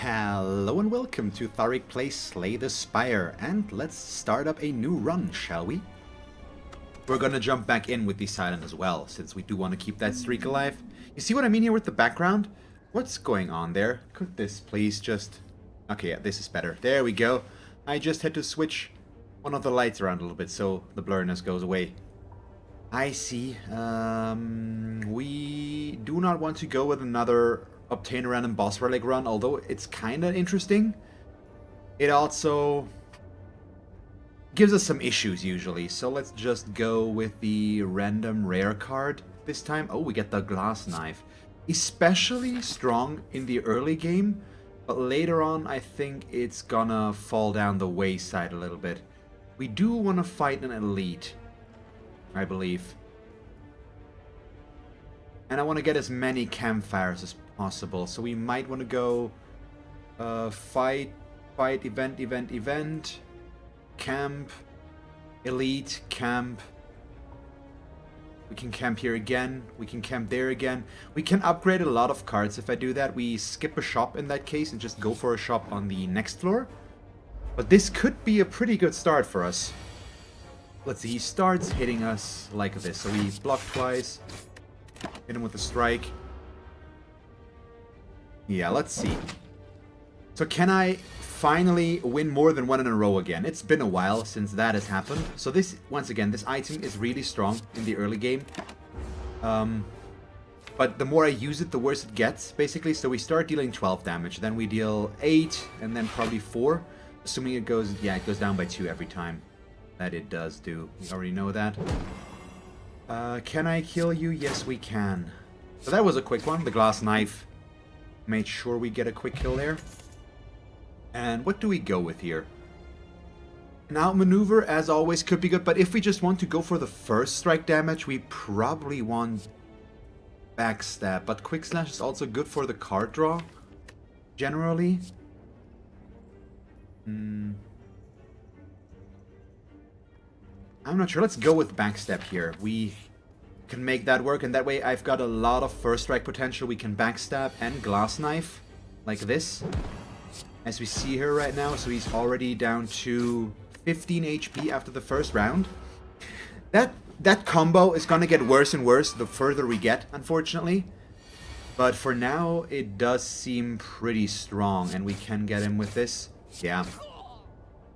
Hello and welcome to Thalric plays Slay the Spire, and let's start up a new run, shall we? We're gonna jump back in with the silent as well, since we do want to keep that streak alive. You see what I mean here with the background? What's going on there? Could this please just... Okay, yeah, this is better. There we go. I just had to switch one of the lights around a little bit so the blurriness goes away. I see. We do not want to go with another obtain a random boss relic run, although it's kind of interesting. It also gives us some issues usually, so let's just go with the random rare card this time. Oh, we get the glass knife. Especially strong in the early game, but later on I think it's gonna fall down the wayside a little bit. We do want to fight an elite, I believe. And I want to get as many campfires as possible, so we might want to go fight, event, camp, elite, camp. We can camp here again, we can camp there again. We can upgrade a lot of cards if I do that. We skip a shop in that case and just go for a shop on the next floor. But this could be a pretty good start for us. Let's see, he starts hitting us like this. So we block twice, hit him with a strike. Yeah, let's see. So can I finally win more than one in a row again? It's been a while since that has happened. So this, once again, this item is really strong in the early game. But the more I use it, the worse it gets, basically. So we start dealing 12 damage, then we deal 8, and then probably 4. Assuming it goes, yeah, it goes down by 2 every time. That it does do. We already know that. Can I kill you? Yes, we can. So that was a quick one. The glass knife made sure we get a quick kill there. And what do we go with here? An outmaneuver, as always, could be good, but if we just want to go for the first strike damage, we probably want backstab. But quick slash is also good for the card draw, generally. I'm not sure. Let's go with backstab here. We can make that work, and that way I've got a lot of first strike potential. We can backstab and glass knife like this, as we see here right now. So he's already down to 15 HP after the first round. That combo is gonna get worse and worse the further we get, unfortunately. But for now, it does seem pretty strong, and we can get him with this. Yeah,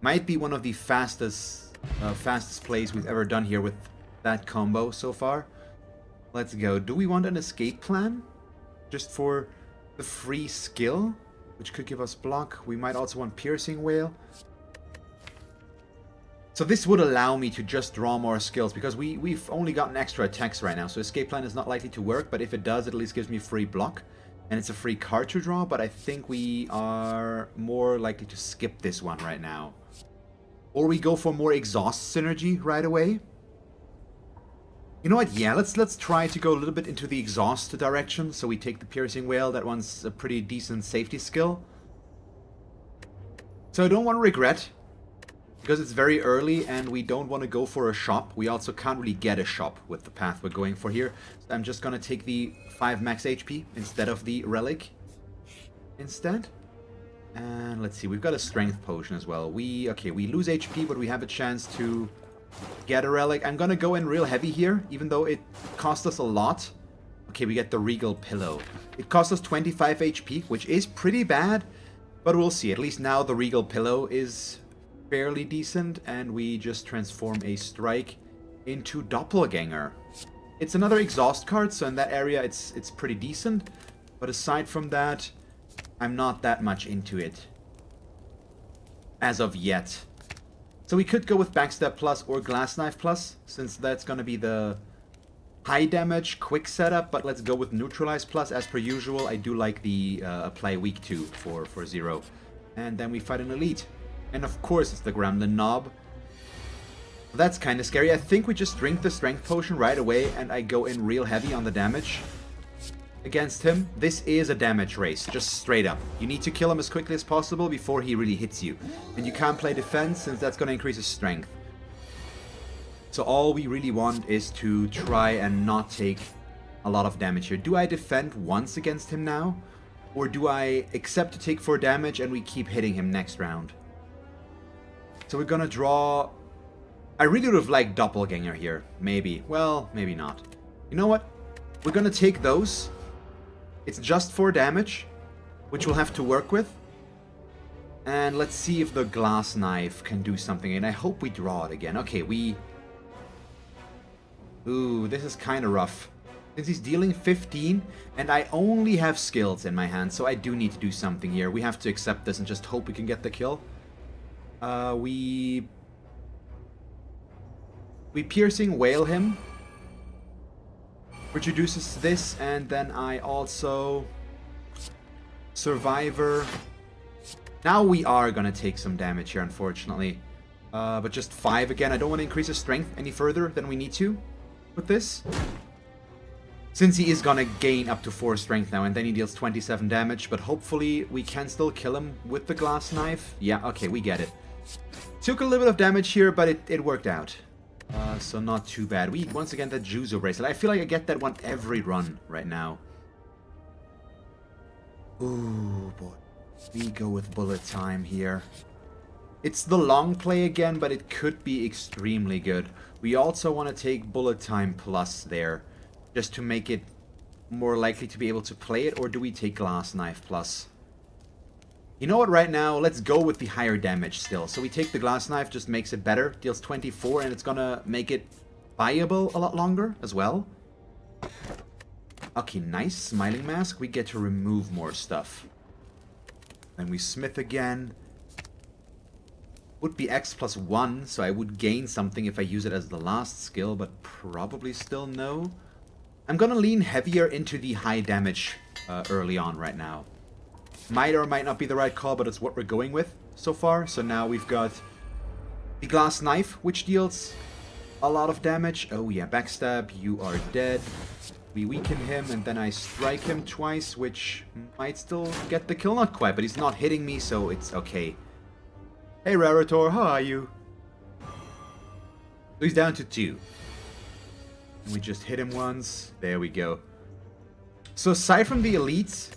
might be one of the fastest plays we've ever done here with that combo so far. Let's go. Do we want an escape plan? Just for the free skill, which could give us block. We might also want piercing wail. So this would allow me to just draw more skills, because we've only gotten extra attacks right now. So escape plan is not likely to work, but if it does, it at least gives me free block. And it's a free card to draw, but I think we are more likely to skip this one right now. Or we go for more exhaust synergy right away. You know what? Yeah, let's try to go a little bit into the exhaust direction. So we take the piercing wail. That one's a pretty decent safety skill. So I don't want to regret, because it's very early and we don't want to go for a shop. We also can't really get a shop with the path we're going for here. So I'm just going to take the 5 max HP instead of the relic instead. And let's see, we've got a strength potion as well. We lose HP, but we have a chance to get a relic. I'm gonna go in real heavy here, even though it cost us a lot. Okay, we get the regal pillow. It cost us 25 HP, which is pretty bad, but we'll see. At least now the regal pillow is fairly decent, and we just transform a strike into doppelganger. It's another exhaust card, so in that area it's pretty decent, but aside from that, I'm not that much into it as of yet. So we could go with backstab plus or glass knife plus, since that's going to be the high damage quick setup, but let's go with neutralize plus as per usual. I do like the apply weak 2 for 0. And then we fight an elite. And of course it's the gremlin knob. That's kind of scary. I think we just drink the strength potion right away and I go in real heavy on the damage against him. This is a damage race, just straight up. You need to kill him as quickly as possible before he really hits you. And you can't play defense, since that's going to increase his strength. So all we really want is to try and not take a lot of damage here. Do I defend once against him now? Or do I accept to take 4 damage and we keep hitting him next round? So we're gonna draw... I really would have liked Doppelganger here. Maybe. Well, maybe not. You know what? We're gonna take those. It's just 4 damage, which we'll have to work with. And let's see if the glass knife can do something. And I hope we draw it again. Okay, we... Ooh, this is kind of rough. Since he's dealing 15, and I only have skills in my hand, so I do need to do something here. We have to accept this and just hope we can get the kill. We piercing wail him, which reduces this, and then I also survivor. Now we are gonna take some damage here, unfortunately, but just 5 again. I don't want to increase his strength any further than we need to with this, since he is gonna gain up to 4 strength now, and then he deals 27 damage. But hopefully we can still kill him with the glass knife. Yeah, okay, we get it. Took a little bit of damage here, but it worked out. So not too bad. We once again that Juzo bracelet. I feel like I get that one every run right now. Ooh boy, we go with bullet time here. It's the long play again, but it could be extremely good. We also want to take bullet time plus there, just to make it more likely to be able to play it. Or do we take glass knife plus? You know what, right now, let's go with the higher damage still. So we take the glass knife, just makes it better. Deals 24, and it's gonna make it viable a lot longer as well. Okay, nice. Smiling mask. We get to remove more stuff. Then we smith again. Would be X plus 1, so I would gain something if I use it as the last skill, but probably still no. I'm gonna lean heavier into the high damage early on right now. Might or might not be the right call, but it's what we're going with so far. So now we've got the glass knife, which deals a lot of damage. Oh yeah, backstab, you are dead. We weaken him, and then I strike him twice, which might still get the kill. Not quite, but he's not hitting me, so it's okay. Hey Rarator, how are you? So he's down to 2. We just hit him once. There we go. So aside from the elites,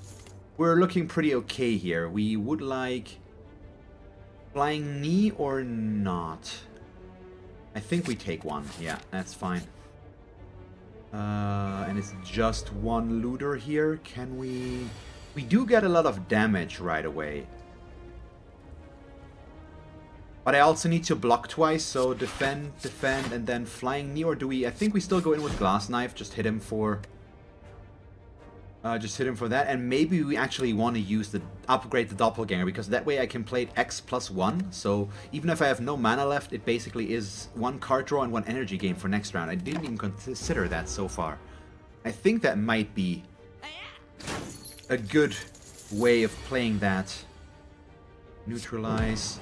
we're looking pretty okay here. We would like flying knee or not. I think we take one. Yeah, that's fine. And it's just 1 looter here. Can we... We do get a lot of damage right away. But I also need to block twice, so defend, and then flying knee. Or do we... I think we still go in with glass knife. Just hit him for... that, and maybe we actually want to use the upgrade the doppelganger, because that way I can play it X plus 1. So even if I have no mana left, it basically is 1 card draw and 1 energy gain for next round. I didn't even consider that so far. I think that might be a good way of playing that. Neutralize.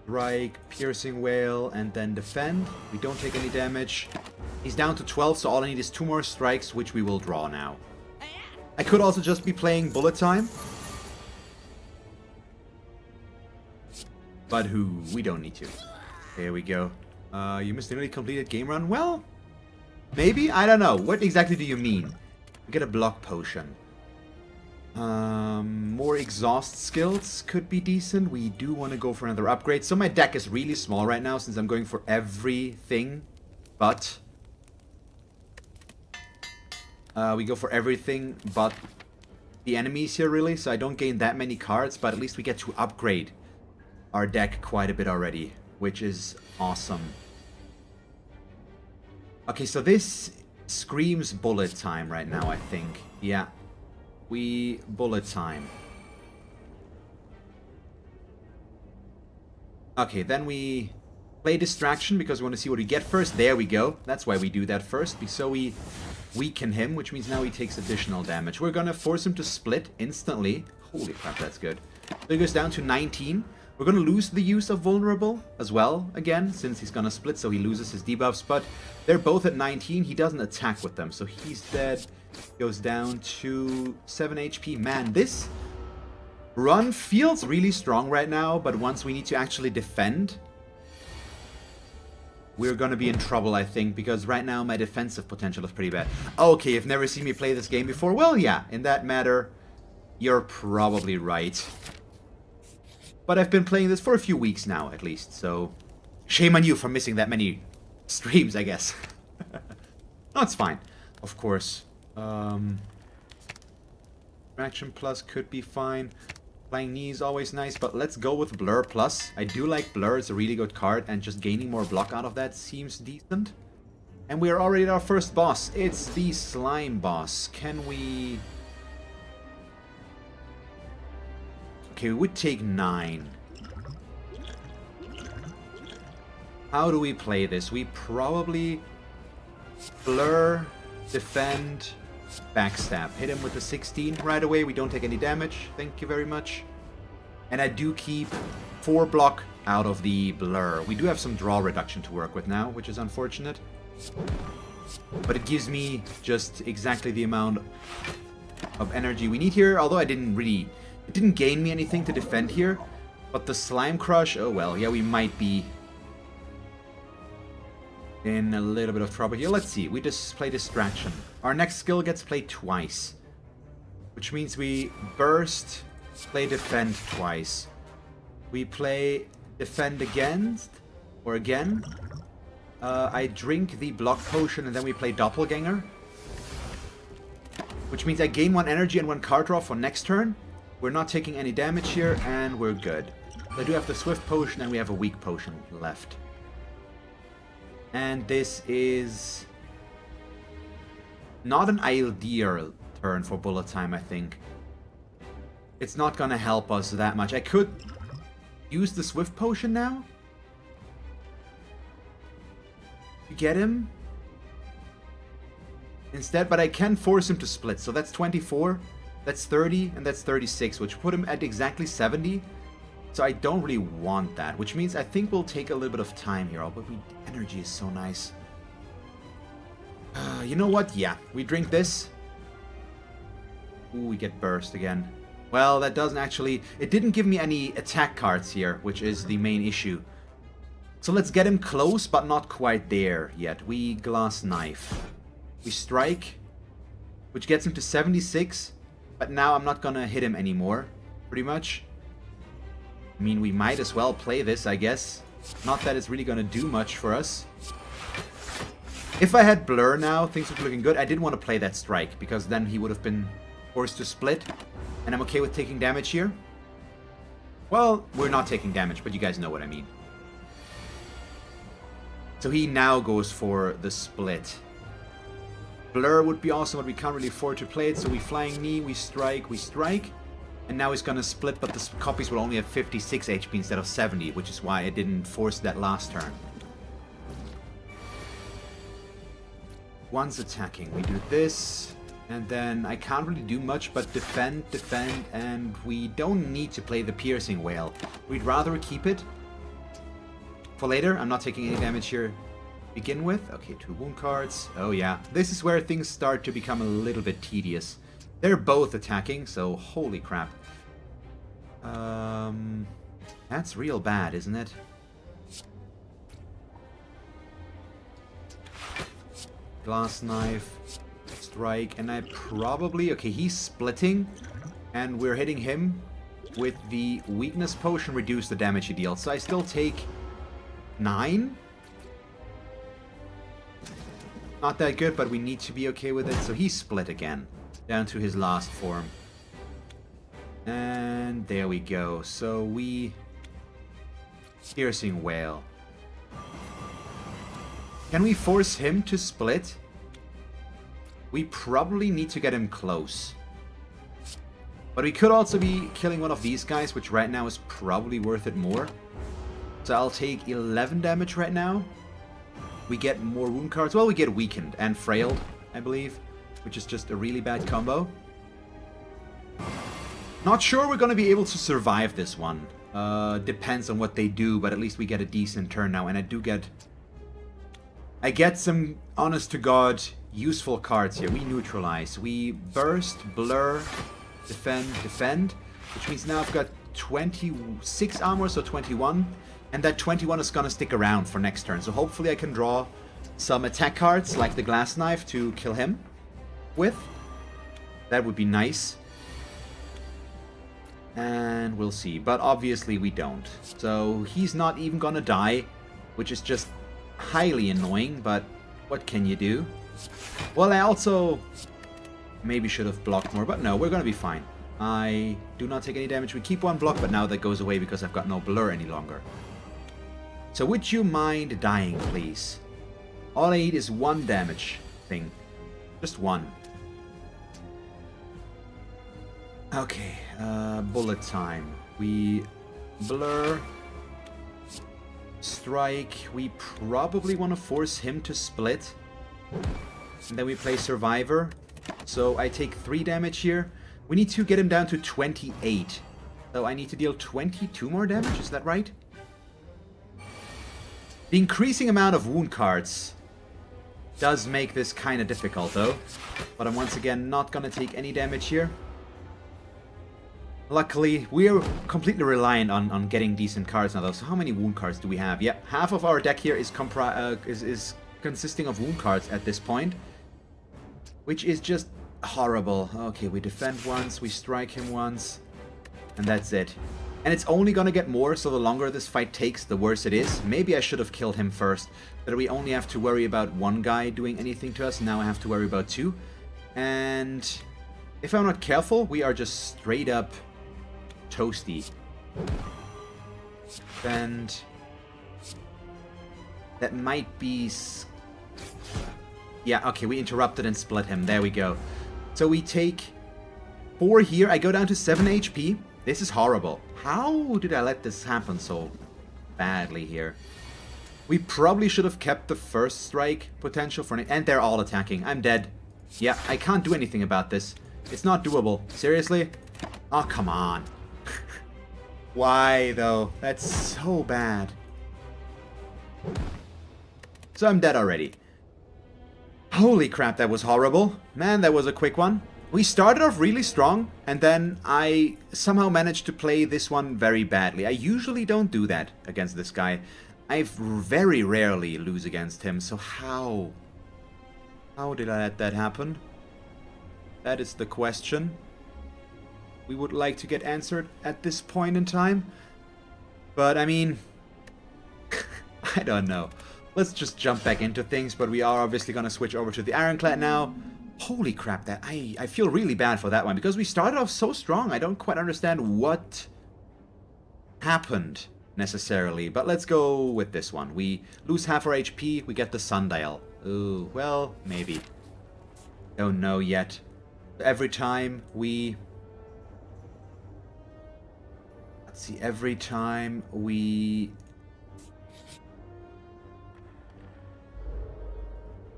Strike, piercing wail, and then defend. We don't take any damage. He's down to 12, so all I need is 2 more strikes, which we will draw now. I could also just be playing bullet time. But we don't need to. There we go. You missed a nearly completed game run? Well, maybe? I don't know. What exactly do you mean? We get a block potion. More exhaust skills could be decent. We do want to go for another upgrade. So my deck is really small right now since I'm going for everything. But we go for everything but the enemies here, really. So I don't gain that many cards, but at least we get to upgrade our deck quite a bit already, which is awesome. Okay, so this screams bullet time right now, I think. Yeah. We bullet time. Okay, then we play distraction because we want to see what we get first. There we go. That's why we do that first. So we weaken him, which means now he takes additional damage. We're gonna force him to split instantly. Holy crap, that's good. So he goes down to 19. We're gonna lose the use of vulnerable as well again, since he's gonna split, so he loses his debuffs. But they're both at 19. He doesn't attack with them, so he's dead. Goes down to 7 HP. Man, this run feels really strong right now, but once we need to actually defend, we're gonna be in trouble, I think, because right now my defensive potential is pretty bad. Okay, you've never seen me play this game before? Well, yeah, in that matter, you're probably right. But I've been playing this for a few weeks now, at least, so shame on you for missing that many streams, I guess. No, it's fine, of course. Action Plus could be fine. Flying Knee is always nice, but let's go with Blur Plus. I do like Blur, it's a really good card, and just gaining more block out of that seems decent. And we are already at our first boss. It's the Slime boss. Can we... Okay, we would take 9. How do we play this? We probably Blur, defend, backstab. Hit him with the 16 right away. We don't take any damage. Thank you very much. And I do keep 4 block out of the Blur. We do have some draw reduction to work with now, which is unfortunate. But it gives me just exactly the amount of energy we need here. Although I didn't really... It didn't gain me anything to defend here. But the Slime Crush... Oh well, yeah, we might be in a little bit of trouble here. Let's see. We just play Distraction. Our next skill gets played twice. Which means we burst, play Defend twice. We play Defend against, or again. I drink the Block Potion and then we play Doppelganger. Which means I gain 1 energy and 1 card draw for next turn. We're not taking any damage here and we're good. I do have the Swift Potion and we have a Weak Potion left. And this is not an ideal turn for bullet time, I think. It's not gonna help us that much. I could use the Swift Potion now to get him instead, but I can force him to split. So that's 24, that's 30, and that's 36, which put him at exactly 70. So I don't really want that, which means I think we'll take a little bit of time here. Oh, but energy is so nice. You know what? Yeah, we drink this. Ooh, we get burst again. Well, that doesn't actually... It didn't give me any attack cards here, which is the main issue. So let's get him close, but not quite there yet. We Glass Knife. We strike, which gets him to 76. But now I'm not gonna hit him anymore, pretty much. I mean, we might as well play this, I guess. Not that it's really gonna do much for us. If I had Blur now, things would be looking good. I didn't want to play that strike, because then he would have been forced to split. And I'm okay with taking damage here. Well, we're not taking damage, but you guys know what I mean. So he now goes for the split. Blur would be awesome, but we can't really afford to play it. So we Flying Knee, we strike, and now he's gonna split, but the copies will only have 56 HP instead of 70, which is why I didn't force that last turn. One's attacking. We do this, and then I can't really do much but defend, and we don't need to play the Piercing Wail. We'd rather keep it for later. I'm not taking any damage here to begin with. Okay, 2 wound cards. Oh yeah, this is where things start to become a little bit tedious. They're both attacking, so holy crap. That's real bad, isn't it? Glass Knife, strike, and I probably... Okay, he's splitting, and we're hitting him with the Weakness Potion, reduce the damage he deals. So I still take 9. Not that good, but we need to be okay with it. So he split again, down to his last form. And there we go. So we... Piercing Wail. Can we force him to split? We probably need to get him close. But we could also be killing one of these guys, which right now is probably worth it more. So I'll take 11 damage right now. We get more wound cards. Well, we get weakened and frailed, I believe, which is just a really bad combo. Not sure we're going to be able to survive this one. Depends on what they do, but at least we get a decent turn now. And I get some, honest to God, useful cards here. We neutralize. We burst, blur, defend, which means now I've got 26 armor, so 21. And that 21 is gonna stick around for next turn. So hopefully I can draw some attack cards like the Glass Knife to kill him with. That would be nice. And we'll see. But obviously we don't. So he's not even gonna die, which is just highly annoying, but what can you do? Well, I also maybe should have blocked more, but no, we're gonna be fine. I do not take any damage. We keep one block, but now that goes away because I've got no blur any longer. So would you mind dying, please? All I need is one damage thing. Just one. Okay, bullet time. We blur. Strike. We probably want to force him to split. And then we play Survivor. So I take 3 damage here. We need to get him down to 28. So I need to deal 22 more damage, is that right? The increasing amount of wound cards does make this kind of difficult though. But I'm once again not going to take any damage here. Luckily, we are completely reliant on getting decent cards now though. So how many wound cards do we have? Yeah, half of our deck here is consisting of wound cards at this point. Which is just horrible. Okay, we defend once, we strike him once. And that's it. And it's only gonna get more, so the longer this fight takes, the worse it is. Maybe I should have killed him first. But we only have to worry about one guy doing anything to us. Now I have to worry about 2. And if I'm not careful, we are just straight up toasty. And that might be... Yeah, okay, we interrupted and split him. There we go. So we take 4 here. I go down to 7 HP. This is horrible. How did I let this happen so badly here? We probably should have kept the first strike potential for... And they're all attacking. I'm dead. Yeah, I can't do anything about this. It's not doable. Seriously? Oh, come on. Why, though? That's so bad. So I'm dead already. Holy crap, that was horrible. Man, that was a quick one. We started off really strong, and then I somehow managed to play this one very badly. I usually don't do that against this guy. I very rarely lose against him, so how? How did I let that happen? That is the question we would like to get answered at this point in time. But, I mean, I don't know. Let's just jump back into things, but we are obviously going to switch over to the Ironclad now. Holy crap, that I feel really bad for that one, because we started off so strong. I don't quite understand what happened, necessarily. But let's go with this one. We lose half our HP, we get the Sundial. Ooh, well, maybe. Don't know yet. Every time we... Let's see, every time we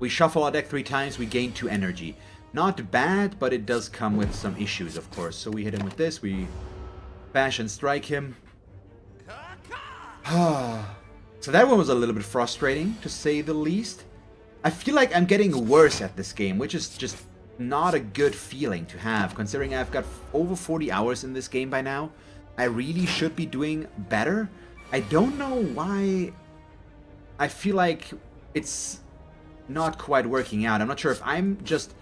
shuffle our deck 3 times, we gain 2 energy. Not bad, but it does come with some issues, of course. So we hit him with this, we bash and strike him. So that one was a little bit frustrating, to say the least. I feel like I'm getting worse at this game, which is just not a good feeling to have, considering I've got over 40 hours in this game by now. I really should be doing better. I don't know why I feel like it's not quite working out. I'm not sure if I'm just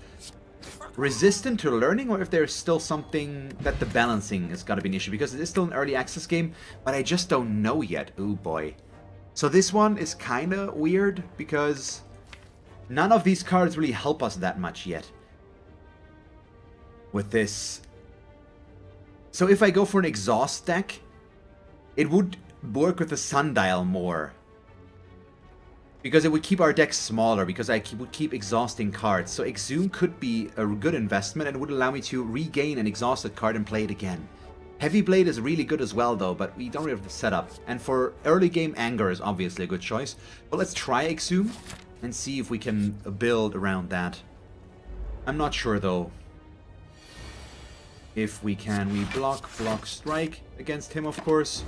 resistant to learning or if there's still something that the balancing has got to be an issue, because it is still an early access game, but I just don't know yet. Oh boy. So this one is kind of weird because none of these cards really help us that much yet with this. So if I go for an exhaust deck, it would work with the Sundial more, because it would keep our deck smaller, because I would keep exhausting cards. So Exhume could be a good investment and would allow me to regain an exhausted card and play it again. Heavy Blade is really good as well though, but we don't really have the setup. And for early game, Anger is obviously a good choice. But let's try Exhume and see if we can build around that. I'm not sure though if we can. We block, strike against him, of course.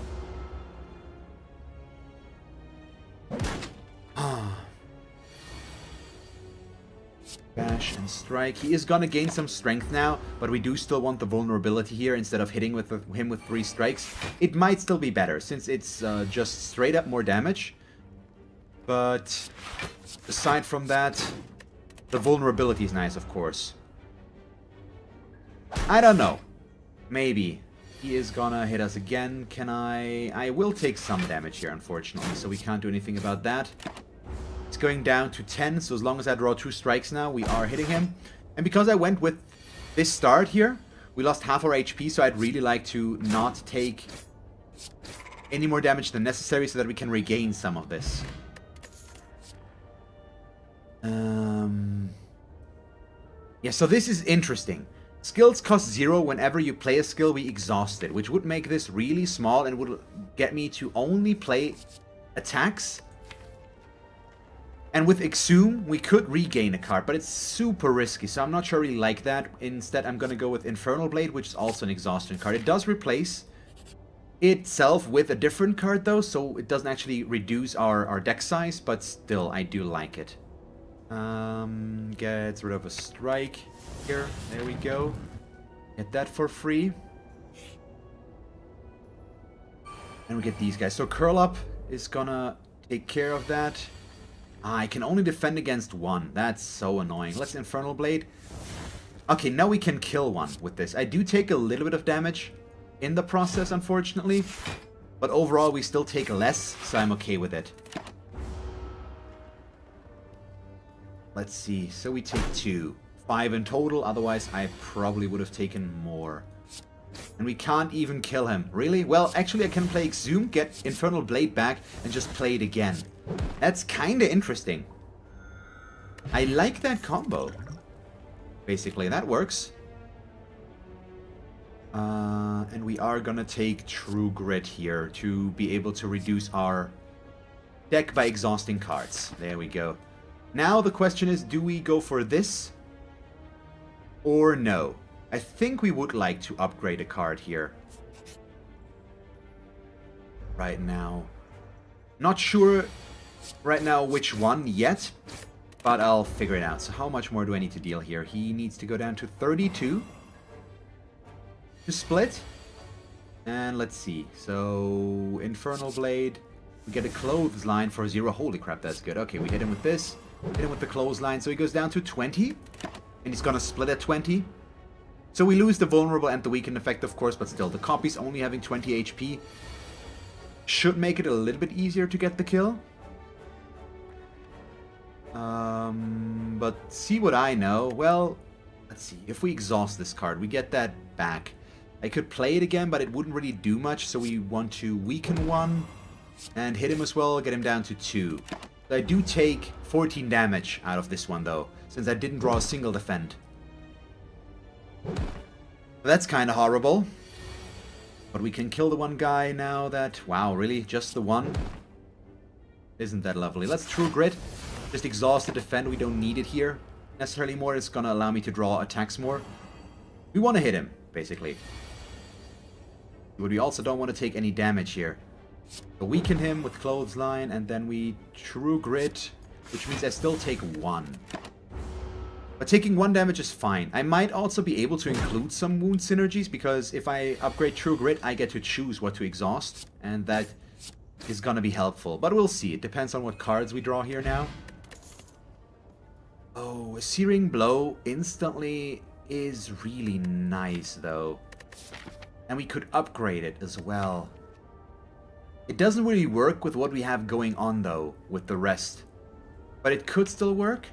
Bash and strike. He is gonna gain some strength now, but we do still want the vulnerability here instead of hitting with him with 3 strikes. It might still be better, since it's just straight up more damage. But aside from that, the vulnerability is nice, of course. I don't know. Maybe. He is gonna hit us again. Can I... I will take some damage here, unfortunately, so we can't do anything about that. It's going down to 10, so as long as I draw 2 strikes now, we are hitting him. And because I went with this start here, we lost half our HP, so I'd really like to not take any more damage than necessary so that we can regain some of this. Yeah, so this is interesting. Skills cost 0 whenever you play a skill we exhausted, which would make this really small and would get me to only play attacks. And with Exhume, we could regain a card, but it's super risky, so I'm not sure I really like that. Instead, I'm going to go with Infernal Blade, which is also an exhaustion card. It does replace itself with a different card, though, so it doesn't actually reduce our deck size, but still, I do like it. Gets rid of a strike here. There we go. Get that for free. And we get these guys. So Curl Up is gonna take care of that. I can only defend against 1. That's so annoying. Let's Infernal Blade. Okay, now we can kill 1 with this. I do take a little bit of damage in the process, unfortunately. But overall, we still take less, so I'm okay with it. Let's see. So we take 2. 5 in total. Otherwise, I probably would have taken more. And we can't even kill him. Really? Well, actually, I can play Exhume, get Infernal Blade back, and just play it again. That's kind of interesting. I like that combo. Basically, that works. And we are gonna take True Grit here to be able to reduce our deck by exhausting cards. There we go. Now the question is, do we go for this or no? I think we would like to upgrade a card here. Right now. Not sure right now which one yet, but I'll figure it out. So how much more do I need to deal here? He needs to go down to 32 to split. And let's see. So Infernal Blade. We get a Clothesline for 0. Holy crap, that's good. Okay, we hit him with this. Hit him with the Clothesline. So he goes down to 20. And he's gonna split at 20. So we lose the vulnerable and the weakened effect, of course, but still, the copy's only having 20 HP. Should make it a little bit easier to get the kill. But see what I know. Well, let's see. If we exhaust this card, we get that back. I could play it again, but it wouldn't really do much, so we want to weaken 1 and hit him as well, get him down to 2. So I do take 14 damage out of this one, though, since I didn't draw a single defend. That's kind of horrible. But we can kill the one guy now that... Wow, really? Just the one? Isn't that lovely? Let's True Grit. Just exhaust the defend. We don't need it here necessarily more. It's going to allow me to draw attacks more. We want to hit him, basically. But we also don't want to take any damage here. So weaken him with Clothesline, and then we True Grit, which means I still take 1. But taking 1 damage is fine. I might also be able to include some wound synergies, because if I upgrade True Grit, I get to choose what to exhaust, and that is gonna be helpful. But we'll see. It depends on what cards we draw here now. Oh, a Searing Blow instantly is really nice, though. And we could upgrade it as well. It doesn't really work with what we have going on, though, with the rest. But it could still work.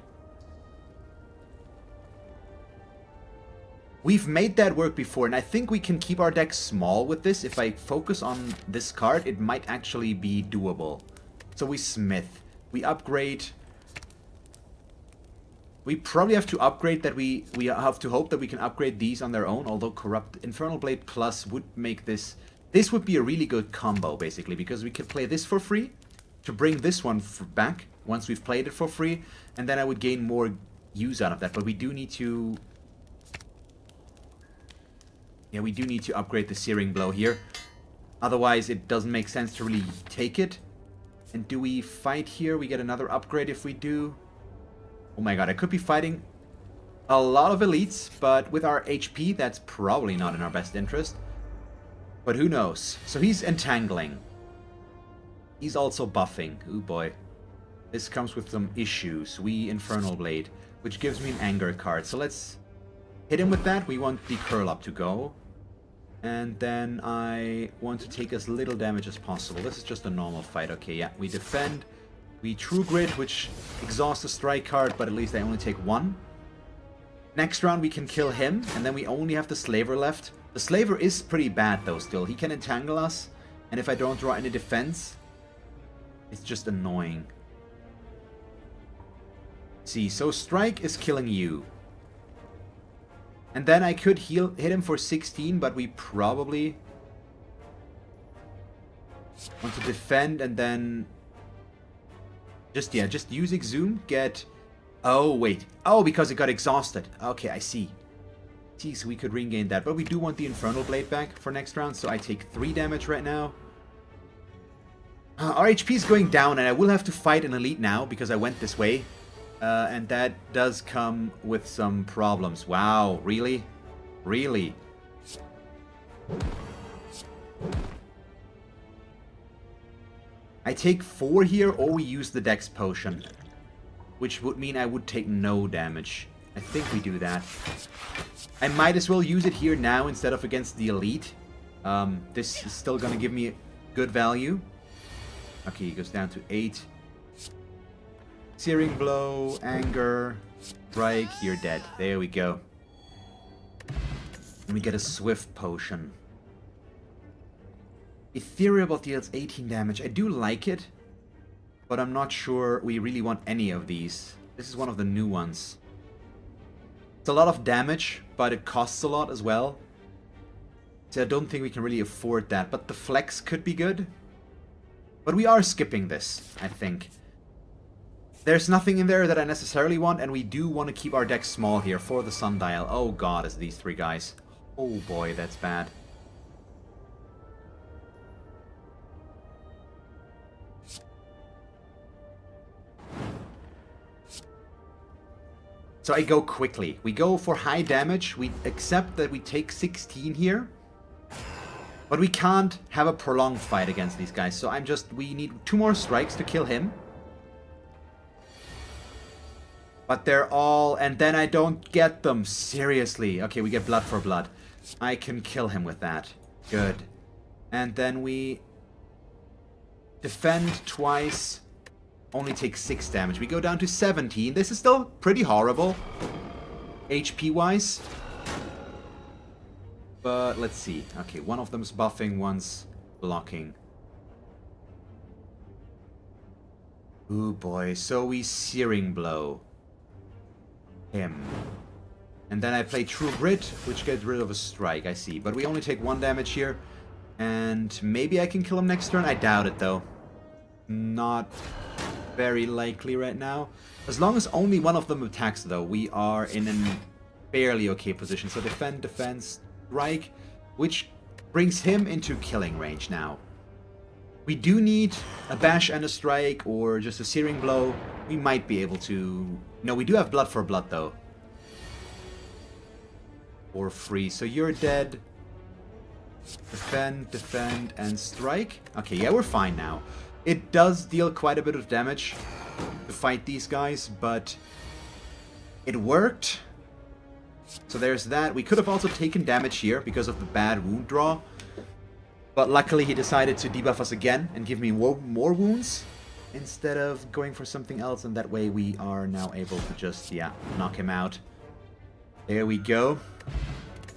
We've made that work before, and I think we can keep our deck small with this. If I focus on this card, it might actually be doable. So we Smith. We upgrade. We probably have to upgrade that we have to hope that we can upgrade these on their own, although Corrupt Infernal Blade Plus would make this... This would be a really good combo, basically, because we could play this for free to bring this one back once we've played it for free, and then I would gain more use out of that. But we do need to... Yeah, we do need to upgrade the Searing Blow here. Otherwise, it doesn't make sense to really take it. And do we fight here? We get another upgrade if we do. Oh my god, I could be fighting a lot of elites, but with our HP, that's probably not in our best interest. But who knows? So he's entangling. He's also buffing. Ooh boy. This comes with some issues. We Infernal Blade, which gives me an anger card. So let's hit him with that. We want the curl up to go. And then I want to take as little damage as possible. This is just a normal fight. Okay, yeah. We defend. We True Grit, which exhausts the strike card, but at least I only take one. Next round we can kill him, and then we only have the Slaver left. The Slaver is pretty bad though still. He can entangle us, and if I don't draw any defense, it's just annoying. See, so Strike is killing you. And then I could hit him for 16, but we probably want to defend and then just use Exhume, get... Oh, wait. Oh, because it got exhausted. Okay, I see. See, so we could regain that. But we do want the Infernal Blade back for next round, so I take 3 damage right now. Our HP is going down, and I will have to fight an elite now, because I went this way. And that does come with some problems. Wow, really? Really? I take 4 here, or we use the Dex Potion. Which would mean I would take no damage. I think we do that. I might as well use it here now instead of against the elite. This is still gonna give me good value. Okay, he goes down to 8. Searing Blow, Anger, Strike, you're dead. There we go. And we get a Swift Potion. Ethereal Ball deals 18 damage. I do like it, but I'm not sure we really want any of these. This is one of the new ones. It's a lot of damage, but it costs a lot as well. So I don't think we can really afford that. But the Flex could be good. But we are skipping this, I think. There's nothing in there that I necessarily want, and we do want to keep our deck small here for the Sundial. Oh god, it's these 3 guys. Oh boy, that's bad. So I go quickly. We go for high damage. We accept that we take 16 here. But we can't have a prolonged fight against these guys. So we need 2 more strikes to kill him. But they're all... And then I don't get them. Seriously. Okay, we get blood for blood. I can kill him with that. Good. And then we defend twice. Only take 6 damage. We go down to 17. This is still pretty horrible, HP-wise. But let's see. Okay, one of them's buffing, one's blocking. Ooh boy, so we Searing Blow him. And then I play True Grit, which gets rid of a strike, I see. But we only take 1 damage here. And maybe I can kill him next turn? I doubt it, though. Not very likely right now. As long as only one of them attacks, though, we are in a fairly okay position. So defend, defense, strike, which brings him into killing range now. We do need a bash and a strike, or just a Searing Blow. We might be able to... No, we do have blood for blood, though. Or free. So you're dead. Defend, defend, and strike. Okay, yeah, we're fine now. It does deal quite a bit of damage to fight these guys, but it worked. So there's that. We could have also taken damage here because of the bad wound draw. But luckily he decided to debuff us again and give me more wounds instead of going for something else. And that way we are now able to just, yeah, knock him out. There we go.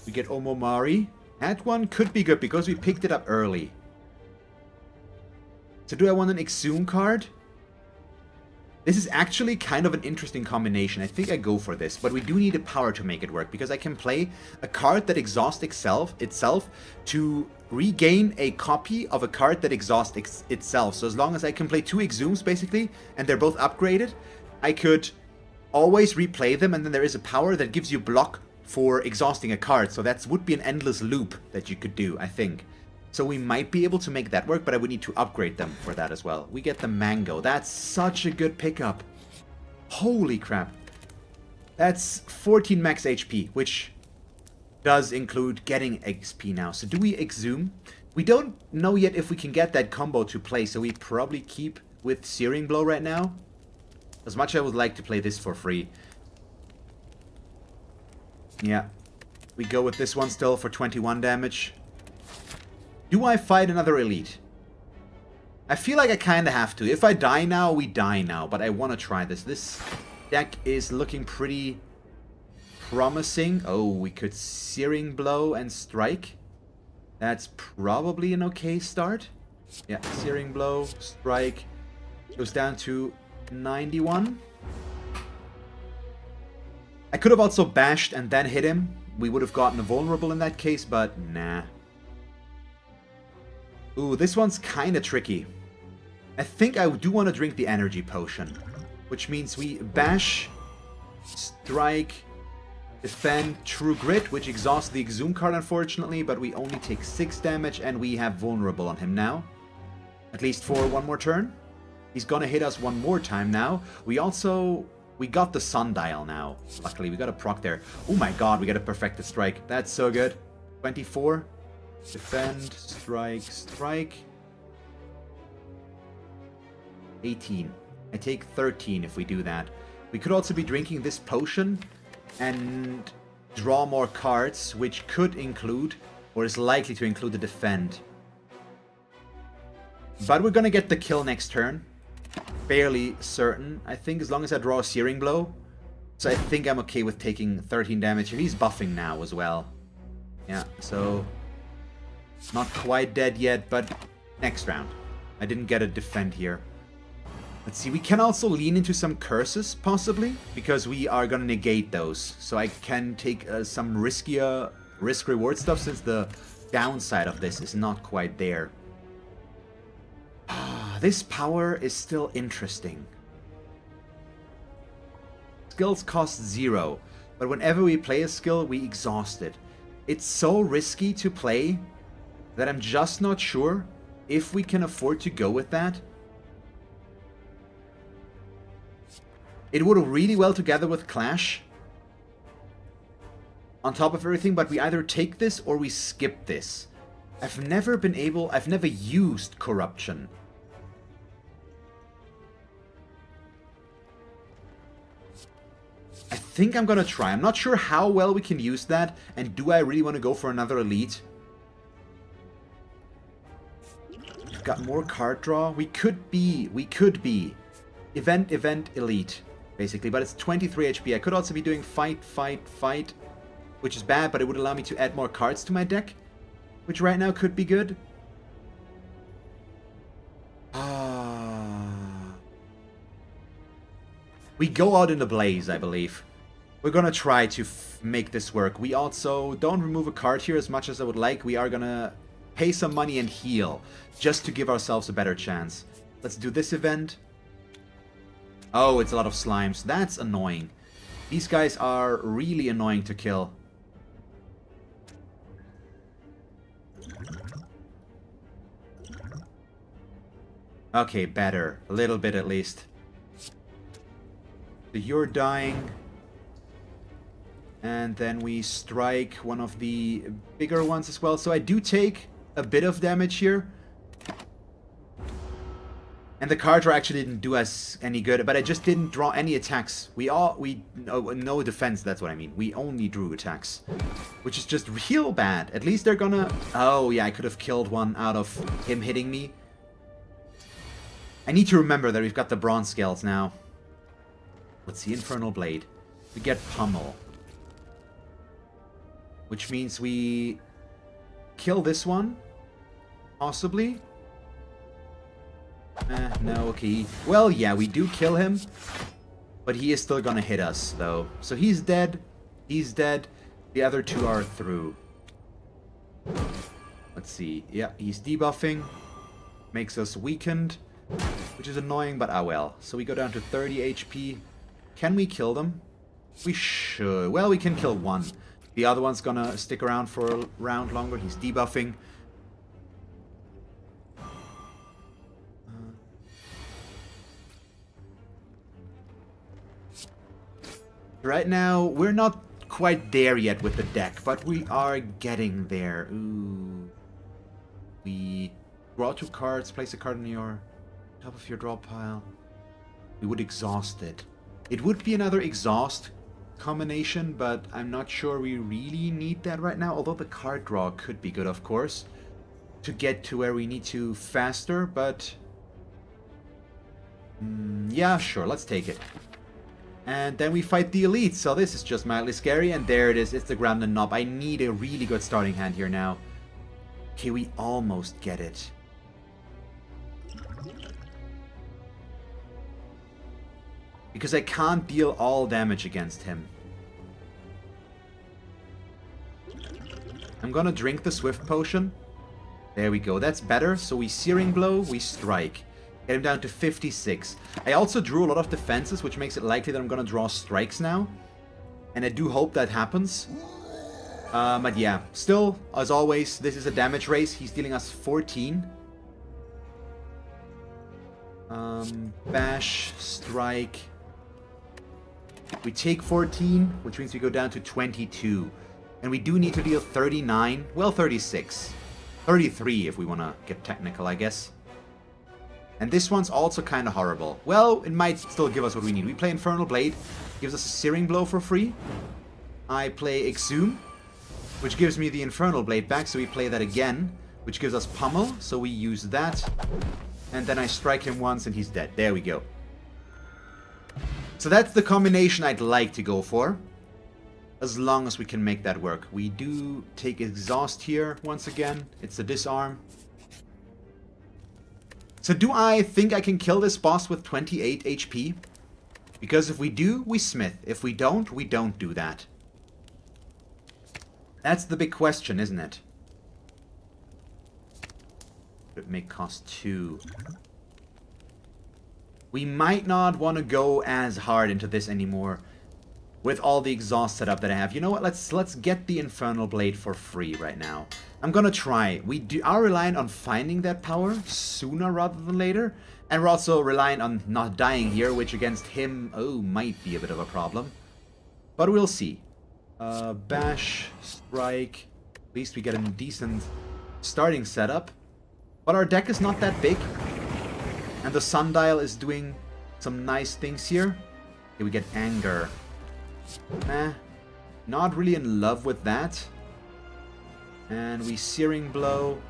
We get Omomari. That one could be good because we picked it up early. So do I want an Exhume card? This is actually kind of an interesting combination. I think I go for this, but we do need a power to make it work, because I can play a card that exhausts itself to regain a copy of a card that exhausts itself. So as long as I can play 2 Exhumes, basically, and they're both upgraded, I could always replay them, and then there is a power that gives you block for exhausting a card. So that would be an endless loop that you could do, I think. So we might be able to make that work, but I would need to upgrade them for that as well. We get the Mango. That's such a good pickup. Holy crap. That's 14 max HP, which does include getting XP now. So do we exhume? We don't know yet if we can get that combo to play, so we probably keep with Searing Blow right now. As much as I would like to play this for free. Yeah. We go with this one still for 21 damage. Do I fight another elite? I feel like I kind of have to. If I die now, we die now. But I want to try this. This deck is looking pretty promising. Oh, we could Searing Blow and Strike. That's probably an okay start. Yeah, Searing Blow, Strike. Goes down to 91. I could have also bashed and then hit him. We would have gotten a vulnerable in that case, but nah. Ooh, this one's kind of tricky. I think I do want to drink the energy potion, which means we bash, strike, defend, true grit, which exhausts the exhume card unfortunately, but we only take 6 damage and we have vulnerable on him now. At least for one more turn. He's gonna hit us one more time now. We got the sundial now. Luckily, we got a proc there. Oh my god, we got a perfected strike. That's so good. 24. Defend, strike, strike. 18. I take 13 if we do that. We could also be drinking this potion and draw more cards, which could include, or is likely to include, the defend. But we're gonna get the kill next turn. Fairly certain, I think, as long as I draw a Searing Blow. So I think I'm okay with taking 13 damage. He's buffing now as well. Yeah, so not quite dead yet, but next round. I didn't get a defend here. Let's see, we can also lean into some curses, possibly, because we are gonna negate those. So I can take some riskier risk-reward stuff, since the downside of this is not quite there. This power is still interesting. Skills cost 0, but whenever we play a skill, we exhaust it. It's so risky to play that I'm just not sure if we can afford to go with that. It would really well together with Clash, on top of everything, but we either take this or we skip this. I've never used Corruption. I think I'm gonna try. I'm not sure how well we can use that, and do I really want to go for another elite? We've got more card draw. We could be event, elite, basically, but it's 23 HP. I could also be doing fight, which is bad, but it would allow me to add more cards to my deck, which right now could be good. We go out in the blaze, I believe. We're gonna try to make this work. We also don't remove a card here as much as I would like. We are gonna pay some money and heal, just to give ourselves a better chance. Let's do this event. Oh, it's a lot of slimes. That's annoying. These guys are really annoying to kill. Okay, better. A little bit at least. So you're dying. And then we strike one of the bigger ones as well. So I do take a bit of damage here. And the card draw actually didn't do us any good, but I just didn't draw any attacks. No defense, that's what I mean. We only drew attacks, which is just real bad. At least they're gonna... Oh yeah, I could have killed one out of him hitting me. I need to remember that we've got the bronze scales now. Let's see, Infernal Blade. We get Pummel. Which means we kill this one, possibly. No, okay. Well, yeah, we do kill him, but he is still gonna hit us, though. So he's dead. He's dead. The other two are through. Let's see. Yeah, he's debuffing. Makes us weakened, which is annoying, but ah well. So we go down to 30 HP. Can we kill them? We should. Well, we can kill one. The other one's gonna stick around for a round longer. He's debuffing. Right now, we're not quite there yet with the deck, but we are getting there. Ooh. We draw 2 cards, place a card on your top of your draw pile. We would exhaust it. It would be another exhaust combination, but I'm not sure we really need that right now, although the card draw could be good, of course, to get to where we need to faster, but yeah, sure, let's take it. And then we fight the elite, so this is just mildly scary, and there it is, it's the ground and knob. I need a really good starting hand here now. Okay, we almost get it. Because I can't deal all damage against him. I'm gonna drink the Swift Potion. There we go, that's better. So we Searing Blow, we Strike. Get him down to 56. I also drew a lot of defenses, which makes it likely that I'm gonna draw strikes now. And I do hope that happens. But yeah, still, as always, this is a damage race. He's dealing us 14. Bash, Strike. We take 14, which means we go down to 22. And we do need to deal 39, well 36. 33 if we want to get technical, I guess. And this one's also kind of horrible. Well, it might still give us what we need. We play Infernal Blade, gives us a Searing Blow for free. I play Exhume, which gives me the Infernal Blade back, so we play that again, which gives us Pummel, so we use that. And then I strike him once and he's dead. There we go. So that's the combination I'd like to go for, as long as we can make that work. We do take Exhaust here once again. It's a Disarm. So do I think I can kill this boss with 28 HP? Because if we do, we Smith. If we don't do that. That's the big question, isn't it? It may cost 2. We might not want to go as hard into this anymore with all the exhaust setup that I have. You know what? Let's get the Infernal Blade for free right now. I'm gonna try. We are reliant on finding that power sooner rather than later, and we're also reliant on not dying here, which against him, oh, might be a bit of a problem. But we'll see. Bash, Strike. At least we get a decent starting setup. But our deck is not that big. And the Sundial is doing some nice things here. Okay, we get Anger. Not really in love with that. And we Searing Blow.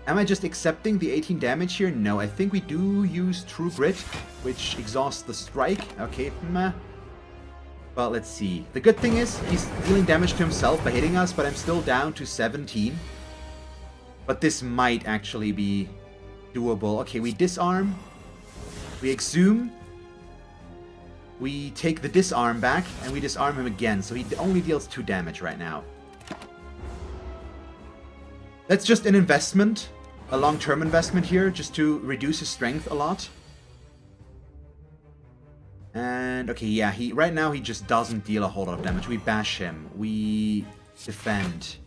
Am I just accepting the 18 damage here? No, I think we do use True Grit, which exhausts the Strike. Okay, But let's see. The good thing is, he's dealing damage to himself by hitting us, but I'm still down to 17. But this might actually be doable. Okay, we Disarm. We Exhume. We take the Disarm back, and we Disarm him again, so he only deals 2 damage right now. That's just an investment, a long-term investment here, just to reduce his strength a lot. And, okay, yeah, right now he just doesn't deal a whole lot of damage. We bash him. We defend.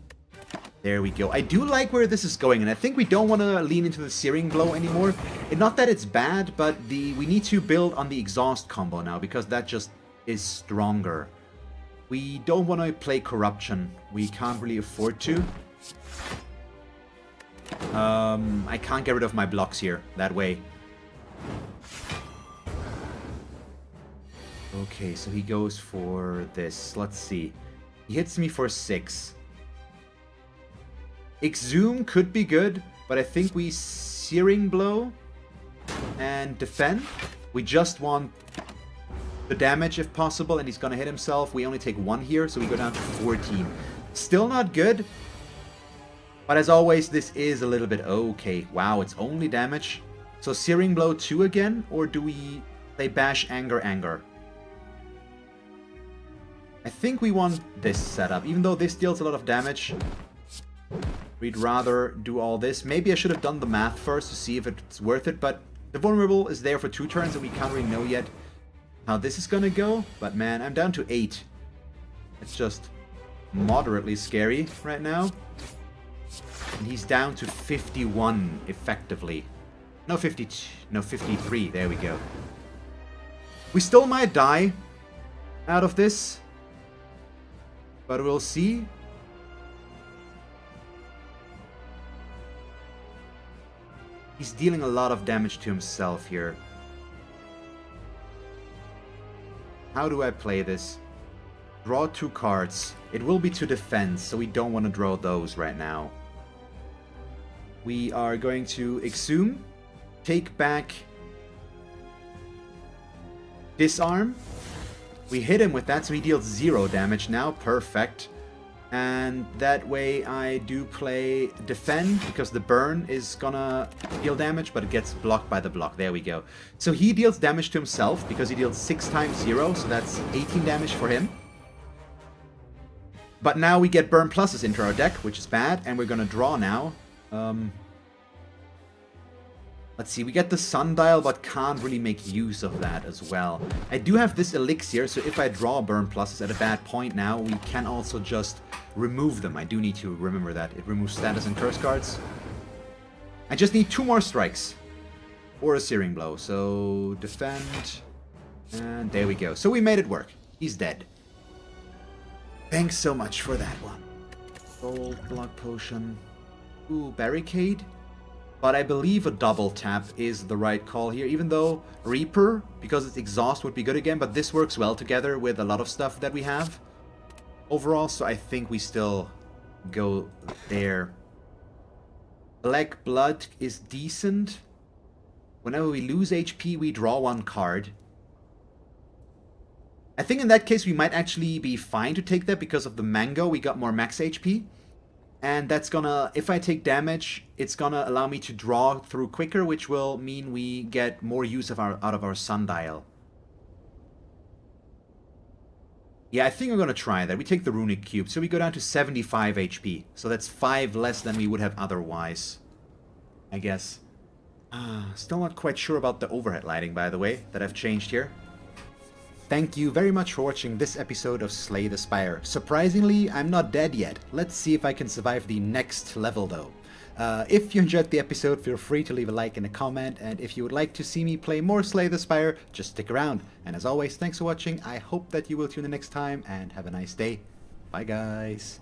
There we go. I do like where this is going, and I think we don't want to lean into the Searing Blow anymore. Not that it's bad, but we need to build on the Exhaust combo now, because that just is stronger. We don't want to play Corruption. We can't really afford to. I can't get rid of my blocks here, that way. Okay, so he goes for this. Let's see. He hits me for 6. Exhume could be good, but I think we Searing Blow and defend. We just want the damage if possible, and he's gonna hit himself. We only take 1 here, so we go down to 14. Still not good, but as always, this is a little bit okay. Wow, it's only damage. So Searing Blow 2 again, or do we play Bash, Anger? I think we want this setup, even though this deals a lot of damage. We'd rather do all this. Maybe I should have done the math first to see if it's worth it, but the Vulnerable is there for 2 turns, and we can't really know yet how this is gonna go. But man, I'm down to 8. It's just moderately scary right now. And he's down to 51, effectively. No, 52. No, 53. There we go. We still might die. out of this. But we'll see. He's dealing a lot of damage to himself here. How do I play this? Draw 2 cards. It will be to defend, so we don't want to draw those right now. We are going to exhume, take back, disarm. We hit him with that, so he deals 0 damage now. Perfect. And that way I do play defend, because the burn is gonna deal damage, but it gets blocked by the block. There we go. So he deals damage to himself, because he deals 6 times 0, so that's 18 damage for him. But now we get burn pluses into our deck, which is bad, and we're gonna draw now. Let's see, we get the sundial, but can't really make use of that as well. I do have this elixir, so if I draw burn pluses at a bad point now, we can also just remove them. I do need to remember that. It removes status and curse cards. I just need 2 more strikes. Or a searing blow. So, defend. And there we go. So we made it work. He's dead. Thanks so much for that one. Gold, blood potion. Ooh, barricade. But I believe a double tap is the right call here, even though Reaper, because it's exhaust, would be good again, but this works well together with a lot of stuff that we have overall, so I think we still go there. Black Blood is decent. Whenever we lose HP, we draw 1 card. I think in that case we might actually be fine to take that because of the mango. We got more max HP. And that's gonna, if I take damage, it's gonna allow me to draw through quicker, which will mean we get more use of out of our sundial. Yeah, I think I'm gonna try that. We take the runic cube, so we go down to 75 HP. So that's 5 less than we would have otherwise, I guess. Still not quite sure about the overhead lighting, by the way, that I've changed here. Thank you very much for watching this episode of Slay the Spire. Surprisingly, I'm not dead yet. Let's see if I can survive the next level though. If you enjoyed the episode, feel free to leave a like and a comment, and if you would like to see me play more Slay the Spire, just stick around. And as always, thanks for watching. I hope that you will tune in next time, and have a nice day. Bye guys.